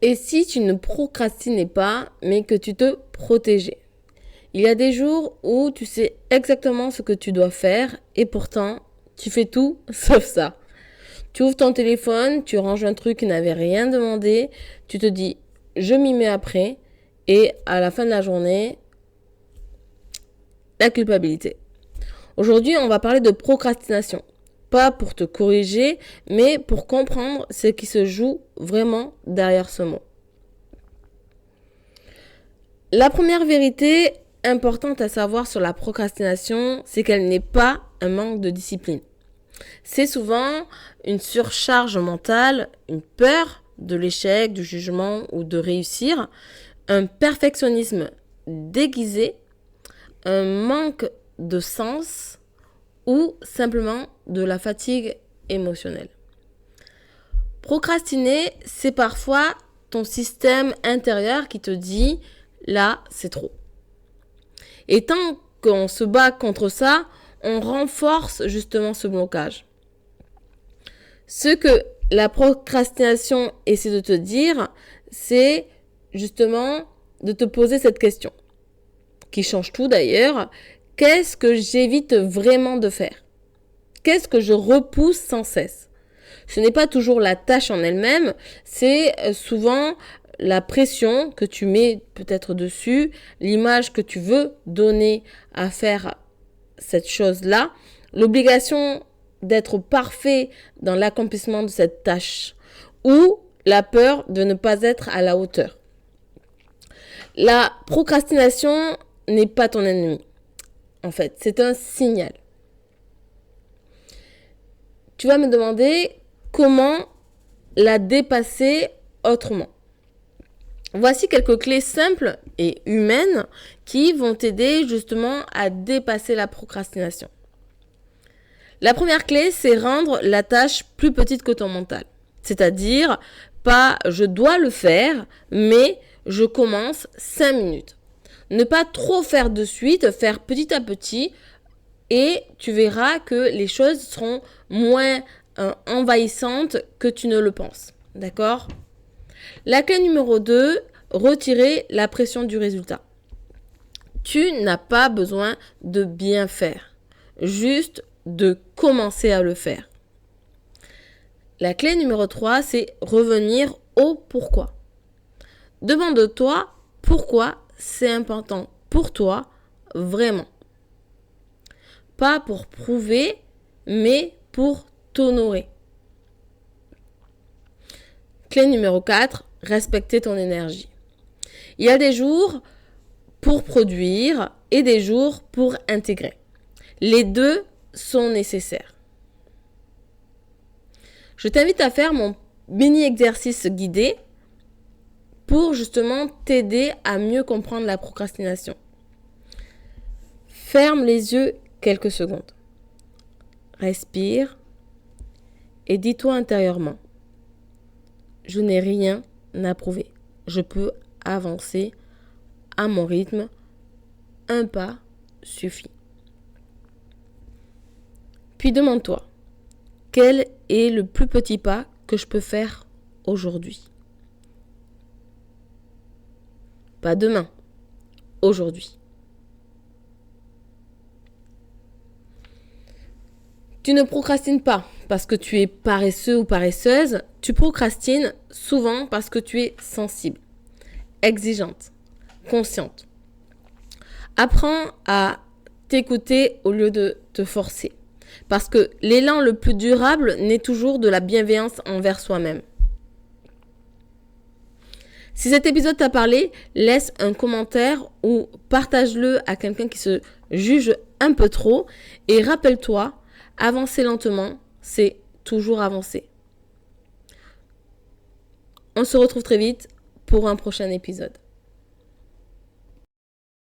Et si tu ne procrastinais pas, mais que tu te protégeais? Il y a des jours où tu sais exactement ce que tu dois faire et pourtant, tu fais tout sauf ça. Tu ouvres ton téléphone, tu ranges un truc qui n'avait rien demandé, tu te dis je m'y mets après et à la fin de la journée, la culpabilité. Aujourd'hui, on va parler de procrastination. Pas pour te corriger, mais pour comprendre ce qui se joue vraiment derrière ce mot. La première vérité importante à savoir sur la procrastination, c'est qu'elle n'est pas un manque de discipline. C'est souvent une surcharge mentale, une peur de l'échec, du jugement ou de réussir, un perfectionnisme déguisé, un manque de sens ou simplement de la fatigue émotionnelle. Procrastiner, c'est parfois ton système intérieur qui te dit là, c'est trop. Et tant qu'on se bat contre ça, on renforce justement ce blocage. Ce que la procrastination essaie de te dire, c'est justement de te poser cette question, qui change tout d'ailleurs. Qu'est-ce que j'évite vraiment de faire? Qu'est-ce que je repousse sans cesse? Ce n'est pas toujours la tâche en elle-même, c'est souvent la pression que tu mets peut-être dessus, l'image que tu veux donner à faire cette chose-là, l'obligation d'être parfait dans l'accomplissement de cette tâche ou la peur de ne pas être à la hauteur. La procrastination n'est pas ton ennemi. En fait, c'est un signal. Tu vas me demander comment la dépasser autrement. Voici quelques clés simples et humaines qui vont t'aider justement à dépasser la procrastination. La première clé, c'est rendre la tâche plus petite que ton mental. C'est-à-dire, pas je dois le faire, mais je commence 5 minutes. Ne pas trop faire de suite, faire petit à petit et tu verras que les choses seront moins envahissantes que tu ne le penses. D'accord ? La clé numéro 2, retirer la pression du résultat. Tu n'as pas besoin de bien faire, juste de commencer à le faire. La clé numéro 3, c'est revenir au pourquoi. Demande-toi pourquoi c'est important pour toi vraiment. Pas pour prouver, mais pour t'honorer. Clé numéro 4, respecter ton énergie. Il y a des jours pour produire et des jours pour intégrer. Les deux sont nécessaires. Je t'invite à faire mon mini-exercice guidé pour justement t'aider à mieux comprendre la procrastination. Ferme les yeux quelques secondes. Respire et dis-toi intérieurement, je n'ai rien à prouver. Je peux avancer à mon rythme. Un pas suffit. Puis demande-toi, quel est le plus petit pas que je peux faire aujourd'hui? Pas demain, aujourd'hui. Tu ne procrastines pas parce que tu es paresseux ou paresseuse, tu procrastines souvent parce que tu es sensible, exigeante, consciente. Apprends à t'écouter au lieu de te forcer. Parce que l'élan le plus durable naît toujours de la bienveillance envers soi-même. Si cet épisode t'a parlé, laisse un commentaire ou partage-le à quelqu'un qui se juge un peu trop. Et rappelle-toi, avancer lentement, c'est toujours avancer. On se retrouve très vite pour un prochain épisode.